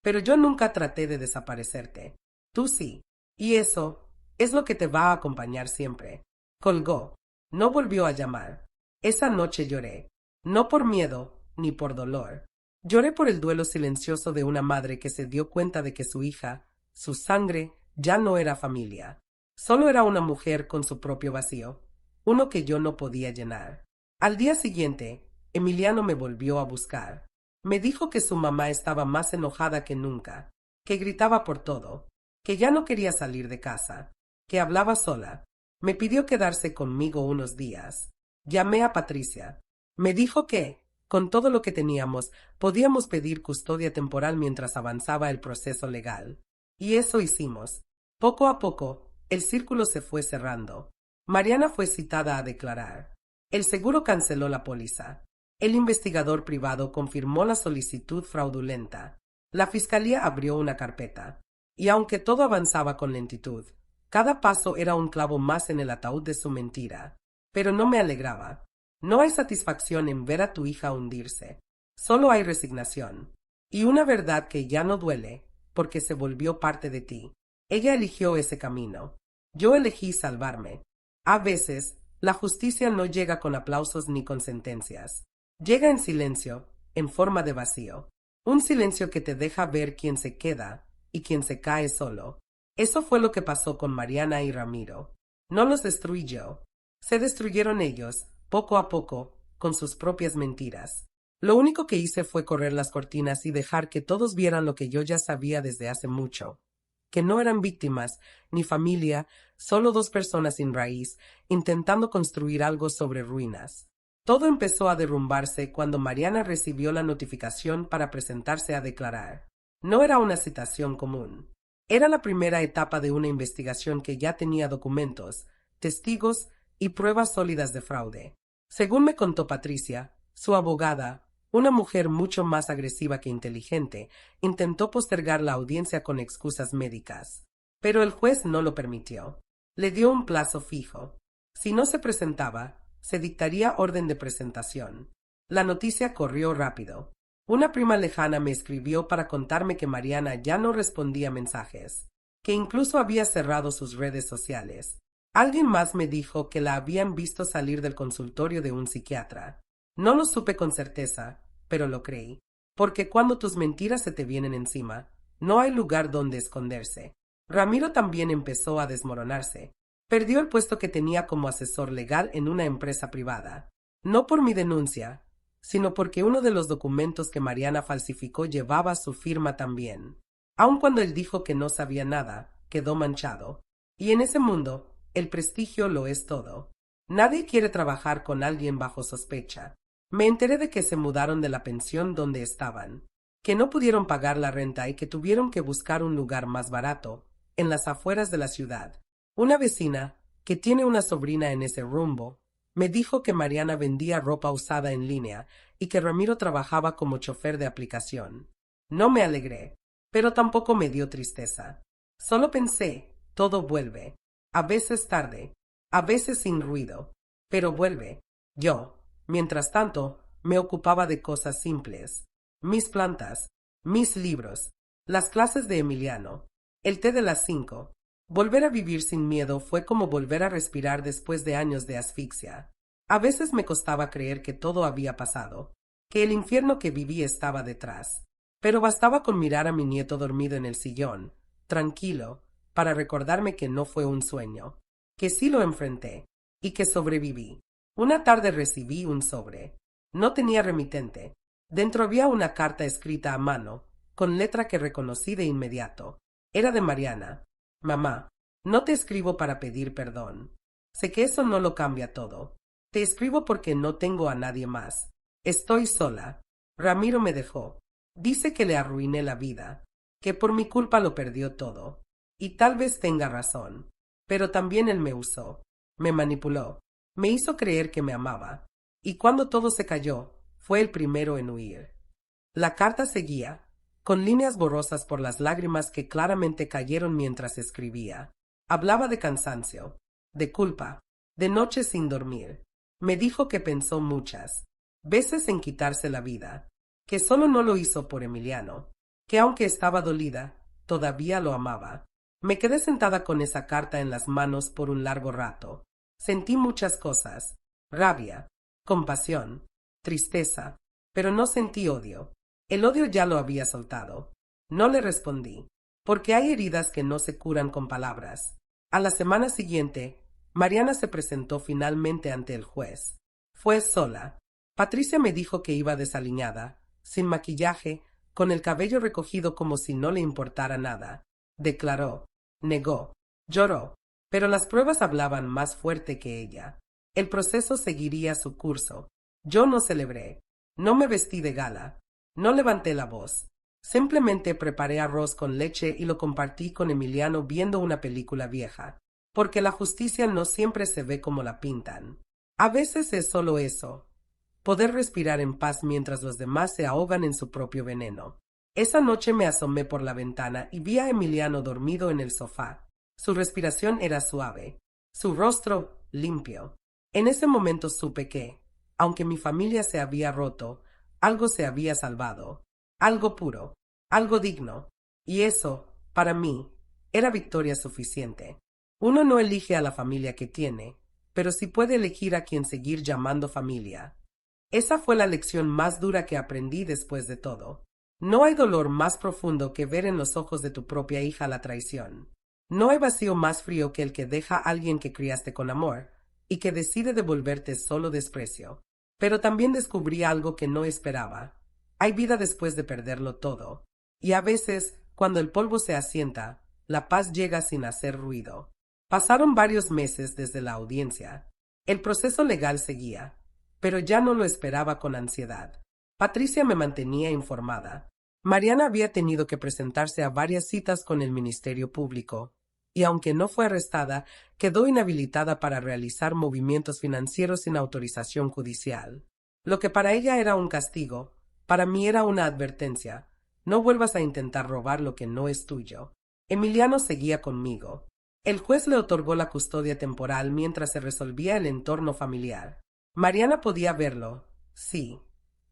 Pero yo nunca traté de desaparecerte. Tú sí. Y eso es lo que te va a acompañar siempre. Colgó. No volvió a llamar. Esa noche lloré. No por miedo, ni por dolor. Lloré por el duelo silencioso de una madre que se dio cuenta de que su hija, su sangre, ya no era familia. Solo era una mujer con su propio vacío, uno que yo no podía llenar. Al día siguiente, Emiliano me volvió a buscar. Me dijo que su mamá estaba más enojada que nunca, que gritaba por todo, que ya no quería salir de casa, que hablaba sola. Me pidió quedarse conmigo unos días. Llamé a Patricia. Me dijo que, con todo lo que teníamos, podíamos pedir custodia temporal mientras avanzaba el proceso legal. Y eso hicimos. Poco a poco, el círculo se fue cerrando. Mariana fue citada a declarar. El seguro canceló la póliza. El investigador privado confirmó la solicitud fraudulenta. La fiscalía abrió una carpeta. Y aunque todo avanzaba con lentitud, cada paso era un clavo más en el ataúd de su mentira. Pero no me alegraba. No hay satisfacción en ver a tu hija hundirse. Solo hay resignación. Y una verdad que ya no duele, porque se volvió parte de ti. Ella eligió ese camino. Yo elegí salvarme. A veces, la justicia no llega con aplausos ni con sentencias. Llega en silencio, en forma de vacío. Un silencio que te deja ver quién se queda y quién se cae solo. Eso fue lo que pasó con Mariana y Ramiro. No los destruí yo. Se destruyeron ellos, poco a poco, con sus propias mentiras. Lo único que hice fue correr las cortinas y dejar que todos vieran lo que yo ya sabía desde hace mucho. Que no eran víctimas, ni familia, solo dos personas sin raíz, intentando construir algo sobre ruinas. Todo empezó a derrumbarse cuando Mariana recibió la notificación para presentarse a declarar. No era una citación común. Era la primera etapa de una investigación que ya tenía documentos, testigos y pruebas sólidas de fraude. Según me contó Patricia, su abogada, una mujer mucho más agresiva que inteligente, intentó postergar la audiencia con excusas médicas. Pero el juez no lo permitió. Le dio un plazo fijo. Si no se presentaba, se dictaría orden de presentación. La noticia corrió rápido. Una prima lejana me escribió para contarme que Mariana ya no respondía mensajes, que incluso había cerrado sus redes sociales. Alguien más me dijo que la habían visto salir del consultorio de un psiquiatra. No lo supe con certeza, pero lo creí, porque cuando tus mentiras se te vienen encima, no hay lugar donde esconderse. Ramiro también empezó a desmoronarse. Perdió el puesto que tenía como asesor legal en una empresa privada. No por mi denuncia, sino porque uno de los documentos que Mariana falsificó llevaba su firma también. Aun cuando él dijo que no sabía nada, quedó manchado. Y en ese mundo, el prestigio lo es todo. Nadie quiere trabajar con alguien bajo sospecha. Me enteré de que se mudaron de la pensión donde estaban, que no pudieron pagar la renta y que tuvieron que buscar un lugar más barato, en las afueras de la ciudad. Una vecina, que tiene una sobrina en ese rumbo, me dijo que Mariana vendía ropa usada en línea y que Ramiro trabajaba como chofer de aplicación. No me alegré, pero tampoco me dio tristeza. Solo pensé, todo vuelve, a veces tarde, a veces sin ruido, pero vuelve. Yo, mientras tanto, me ocupaba de cosas simples. Mis plantas, mis libros, las clases de Emiliano, el té de las 5. Volver a vivir sin miedo fue como volver a respirar después de años de asfixia. A veces me costaba creer que todo había pasado, que el infierno que viví estaba detrás. Pero bastaba con mirar a mi nieto dormido en el sillón, tranquilo, para recordarme que no fue un sueño, que sí lo enfrenté, y que sobreviví. Una tarde recibí un sobre. No tenía remitente. Dentro había una carta escrita a mano, con letra que reconocí de inmediato. Era de Mariana. Mamá, no te escribo para pedir perdón. Sé que eso no lo cambia todo. Te escribo porque no tengo a nadie más. Estoy sola. Ramiro me dejó. Dice que le arruiné la vida, que por mi culpa lo perdió todo. Y tal vez tenga razón. Pero también él me usó. Me manipuló. Me hizo creer que me amaba. Y cuando todo se cayó, fue el primero en huir. La carta seguía, con líneas borrosas por las lágrimas que claramente cayeron mientras escribía. Hablaba de cansancio, de culpa, de noches sin dormir. Me dijo que pensó muchas veces en quitarse la vida, que solo no lo hizo por Emiliano, que aunque estaba dolida, todavía lo amaba. Me quedé sentada con esa carta en las manos por un largo rato. Sentí muchas cosas, rabia, compasión, tristeza, pero no sentí odio. El odio ya lo había soltado. No le respondí, porque hay heridas que no se curan con palabras. A la semana siguiente, Mariana se presentó finalmente ante el juez. Fue sola. Patricia me dijo que iba desaliñada, sin maquillaje, con el cabello recogido como si no le importara nada. Declaró, negó, lloró, pero las pruebas hablaban más fuerte que ella. El proceso seguiría su curso. Yo no celebré, no me vestí de gala, no levanté la voz. Simplemente preparé arroz con leche y lo compartí con Emiliano viendo una película vieja, porque la justicia no siempre se ve como la pintan. A veces es solo eso, poder respirar en paz mientras los demás se ahogan en su propio veneno. Esa noche me asomé por la ventana y vi a Emiliano dormido en el sofá. Su respiración era suave, su rostro limpio. En ese momento supe que, aunque mi familia se había roto, algo se había salvado, algo puro, algo digno, y eso, para mí, era victoria suficiente. Uno no elige a la familia que tiene, pero sí puede elegir a quien seguir llamando familia. Esa fue la lección más dura que aprendí después de todo. No hay dolor más profundo que ver en los ojos de tu propia hija la traición. No hay vacío más frío que el que deja a alguien que criaste con amor y que decide devolverte solo desprecio. Pero también descubrí algo que no esperaba. Hay vida después de perderlo todo. Y a veces, cuando el polvo se asienta, la paz llega sin hacer ruido. Pasaron varios meses desde la audiencia. El proceso legal seguía, pero ya no lo esperaba con ansiedad. Patricia me mantenía informada. Mariana había tenido que presentarse a varias citas con el Ministerio Público, y aunque no fue arrestada, quedó inhabilitada para realizar movimientos financieros sin autorización judicial. Lo que para ella era un castigo, para mí era una advertencia. No vuelvas a intentar robar lo que no es tuyo. Emiliano seguía conmigo. El juez le otorgó la custodia temporal mientras se resolvía el entorno familiar. Mariana podía verlo, sí,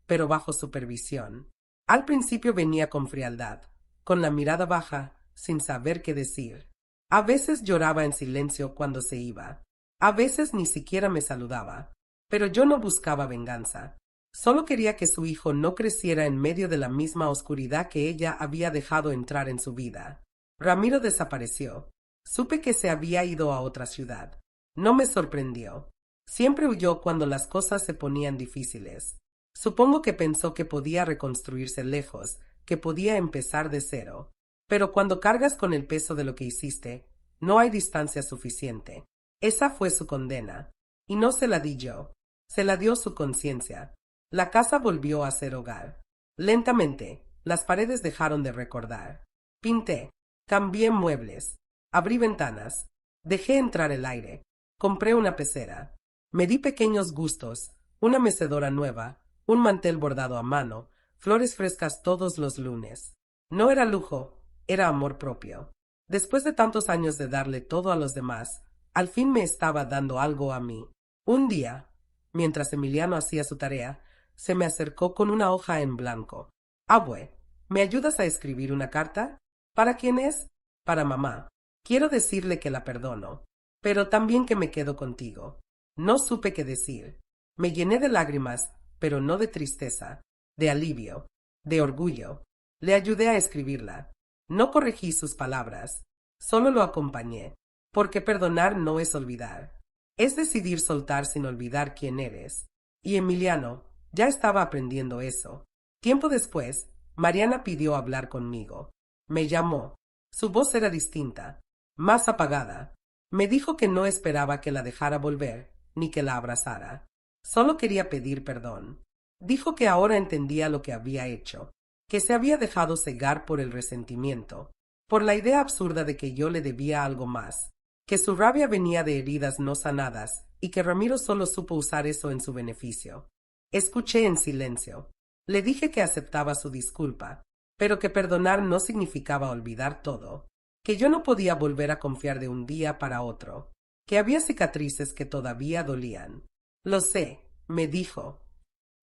pero bajo supervisión. Al principio venía con frialdad, con la mirada baja, sin saber qué decir. A veces lloraba en silencio cuando se iba. A veces ni siquiera me saludaba. Pero yo no buscaba venganza. Solo quería que su hijo no creciera en medio de la misma oscuridad que ella había dejado entrar en su vida. Ramiro desapareció. Supe que se había ido a otra ciudad. No me sorprendió. Siempre huyó cuando las cosas se ponían difíciles. Supongo que pensó que podía reconstruirse lejos, que podía empezar de cero. Pero cuando cargas con el peso de lo que hiciste, no hay distancia suficiente. Esa fue su condena. Y no se la di yo. Se la dio su conciencia. La casa volvió a ser hogar. Lentamente, las paredes dejaron de recordar. Pinté. Cambié muebles. Abrí ventanas. Dejé entrar el aire. Compré una pecera. Me di pequeños gustos. Una mecedora nueva. Un mantel bordado a mano. Flores frescas todos los lunes. No era lujo, era amor propio. Después de tantos años de darle todo a los demás, al fin me estaba dando algo a mí. Un día, mientras Emiliano hacía su tarea, se me acercó con una hoja en blanco. Abue, ¿me ayudas a escribir una carta? ¿Para quién es? Para mamá. Quiero decirle que la perdono, pero también que me quedo contigo. No supe qué decir. Me llené de lágrimas, pero no de tristeza, de alivio, de orgullo. Le ayudé a escribirla. No corregí sus palabras, solo lo acompañé, porque perdonar no es olvidar. Es decidir soltar sin olvidar quién eres. Y Emiliano ya estaba aprendiendo eso. Tiempo después, Mariana pidió hablar conmigo. Me llamó. Su voz era distinta, más apagada. Me dijo que no esperaba que la dejara volver, ni que la abrazara. Solo quería pedir perdón. Dijo que ahora entendía lo que había hecho, que se había dejado cegar por el resentimiento, por la idea absurda de que yo le debía algo más, que su rabia venía de heridas no sanadas y que Ramiro solo supo usar eso en su beneficio. Escuché en silencio. Le dije que aceptaba su disculpa, pero que perdonar no significaba olvidar todo, que yo no podía volver a confiar de un día para otro, que había cicatrices que todavía dolían. Lo sé, me dijo.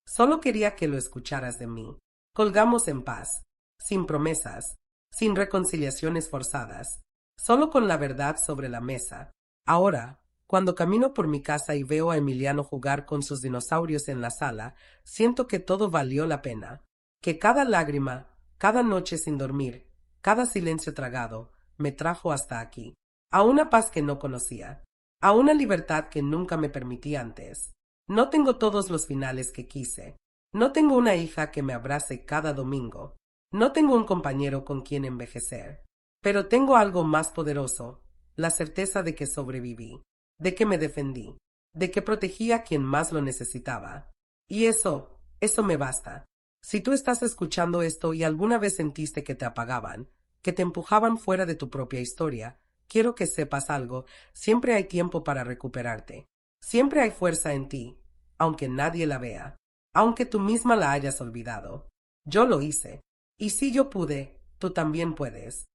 Solo quería que lo escucharas de mí. Colgamos en paz, sin promesas, sin reconciliaciones forzadas, solo con la verdad sobre la mesa. Ahora, cuando camino por mi casa y veo a Emiliano jugar con sus dinosaurios en la sala, siento que todo valió la pena, que cada lágrima, cada noche sin dormir, cada silencio tragado, me trajo hasta aquí, a una paz que no conocía, a una libertad que nunca me permití antes. No tengo todos los finales que quise. No tengo una hija que me abrace cada domingo. No tengo un compañero con quien envejecer. Pero tengo algo más poderoso, la certeza de que sobreviví, de que me defendí, de que protegí a quien más lo necesitaba. Y eso me basta. Si tú estás escuchando esto y alguna vez sentiste que te apagaban, que te empujaban fuera de tu propia historia, quiero que sepas algo, siempre hay tiempo para recuperarte. Siempre hay fuerza en ti, aunque nadie la vea, aunque tú misma la hayas olvidado. Yo lo hice, y si yo pude, tú también puedes.